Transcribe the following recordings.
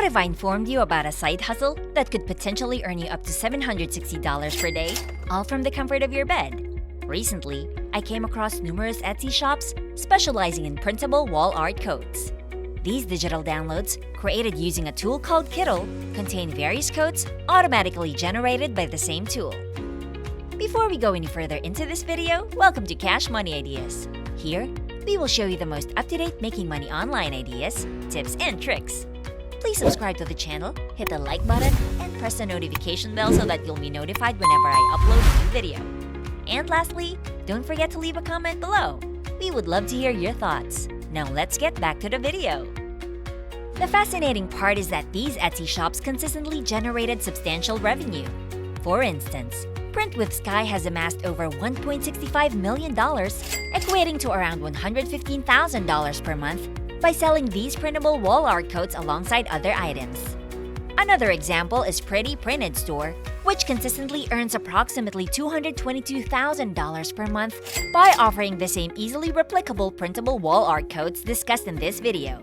What if I informed you about a side hustle that could potentially earn you up to $760 per day, all from the comfort of your bed? Recently, I came across numerous Etsy shops specializing in printable wall art coats. These digital downloads, created using a tool called Kittle, contain various coats automatically generated by the same tool. Before we go any further into this video, welcome to Cash Money Ideas. Here, we will show you the most up-to-date making money online ideas, tips, and tricks. Please subscribe to the channel, hit the like button, and press the notification bell so that you'll be notified whenever I upload a new video. And lastly, don't forget to leave a comment below. We would love to hear your thoughts. Now let's get back to the video. The fascinating part is that these Etsy shops consistently generated substantial revenue. For instance, Print with Sky has amassed over $1.65 million, equating to around $115,000 per month, by selling these printable wall art coats alongside other items. Another example is Pretty Printed Store, which consistently earns approximately $222,000 per month by offering the same easily replicable printable wall art coats discussed in this video.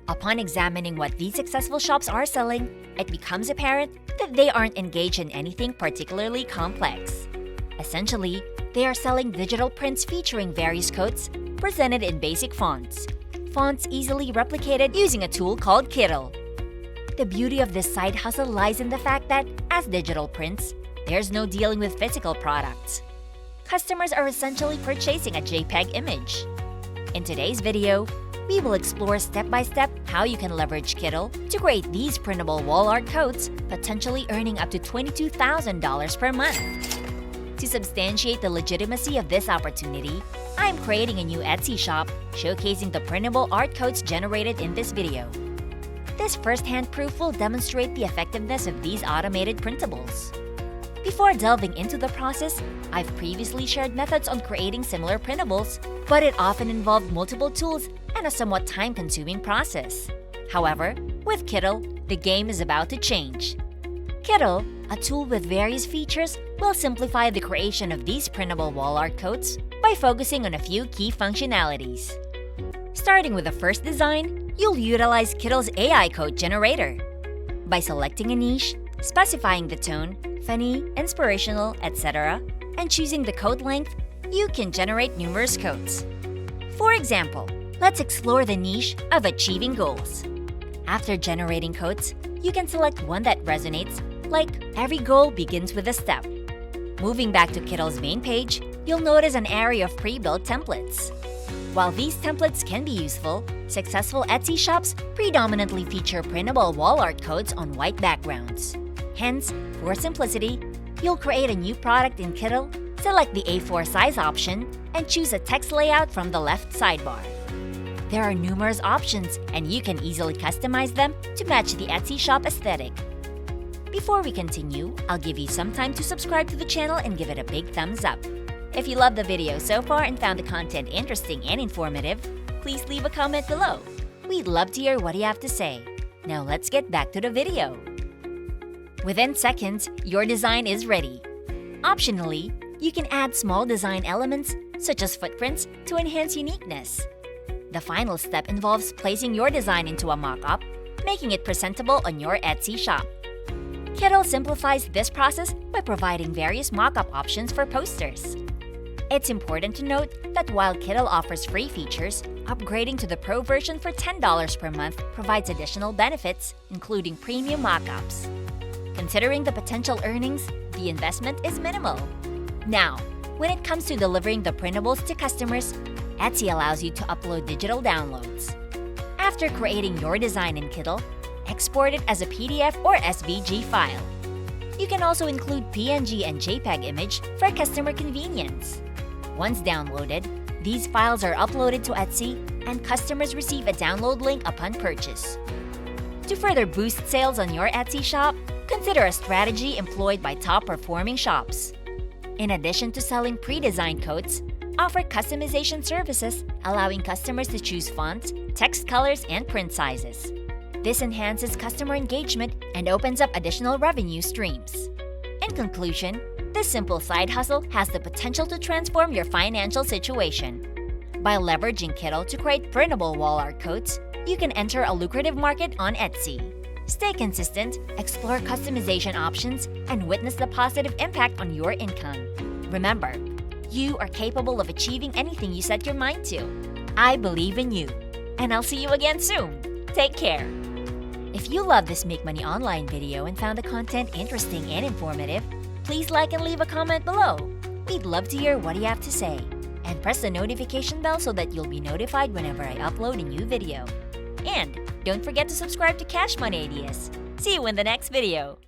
Upon examining what these successful shops are selling, it becomes apparent that they aren't engaged in anything particularly complex. Essentially, they are selling digital prints featuring various coats presented in basic fonts easily replicated using a tool called Kittle. The beauty of this side hustle lies in the fact that, as digital prints, there's no dealing with physical products. Customers are essentially purchasing a JPEG image. In today's video, we will explore step-by-step how you can leverage Kittle to create these printable wall art coats, potentially earning up to $22,000 per month. To substantiate the legitimacy of this opportunity, I am creating a new Etsy shop showcasing the printable art coats generated in this video. This first-hand proof will demonstrate the effectiveness of these automated printables. Before delving into the process, I've previously shared methods on creating similar printables, but it often involved multiple tools and a somewhat time-consuming process. However, with Kittle, the game is about to change. Kittle, a tool with various features, will simplify the creation of these printable wall art coats by focusing on a few key functionalities. Starting with the first design, you'll utilize Kittle's AI coat generator. By selecting a niche, specifying the tone, funny, inspirational, etc., and choosing the coat length, you can generate numerous coats. For example, let's explore the niche of achieving goals. After generating coats, you can select one that resonates, like every goal begins with a step. Moving back to Kittle's main page, you'll notice an array of pre-built templates. While these templates can be useful, successful Etsy shops predominantly feature printable wall art coats on white backgrounds. Hence, for simplicity, you'll create a new product in Kittle, select the A4 size option, and choose a text layout from the left sidebar. There are numerous options, and you can easily customize them to match the Etsy shop aesthetic. Before we continue, I'll give you some time to subscribe to the channel and give it a big thumbs up. If you loved the video so far and found the content interesting and informative, please leave a comment below. We'd love to hear what you have to say. Now let's get back to the video. Within seconds, your design is ready. Optionally, you can add small design elements, such as footprints, to enhance uniqueness. The final step involves placing your design into a mock-up, making it presentable on your Etsy shop. Kittle simplifies this process by providing various mock-up options for posters. It's important to note that while Kittle offers free features, upgrading to the Pro version for $10 per month provides additional benefits, including premium mock-ups. Considering the potential earnings, the investment is minimal. Now, when it comes to delivering the printables to customers, Etsy allows you to upload digital downloads. After creating your design in Kittle, export it as a PDF or SVG file. You can also include PNG and JPEG image for customer convenience. Once downloaded, these files are uploaded to Etsy and customers receive a download link upon purchase. To further boost sales on your Etsy shop, consider a strategy employed by top-performing shops. In addition to selling pre-designed coats, offer customization services allowing customers to choose fonts, text colors, and print sizes. This enhances customer engagement and opens up additional revenue streams. In conclusion, this simple side hustle has the potential to transform your financial situation. By leveraging Kittle to create printable wall art coats, you can enter a lucrative market on Etsy. Stay consistent, explore customization options, and witness the positive impact on your income. Remember, you are capable of achieving anything you set your mind to. I believe in you, and I'll see you again soon. Take care. If you love this Make Money Online video and found the content interesting and informative, please like and leave a comment below. We'd love to hear what you have to say. And press the notification bell so that you'll be notified whenever I upload a new video. And don't forget to subscribe to Cash Money Ideas. See you in the next video.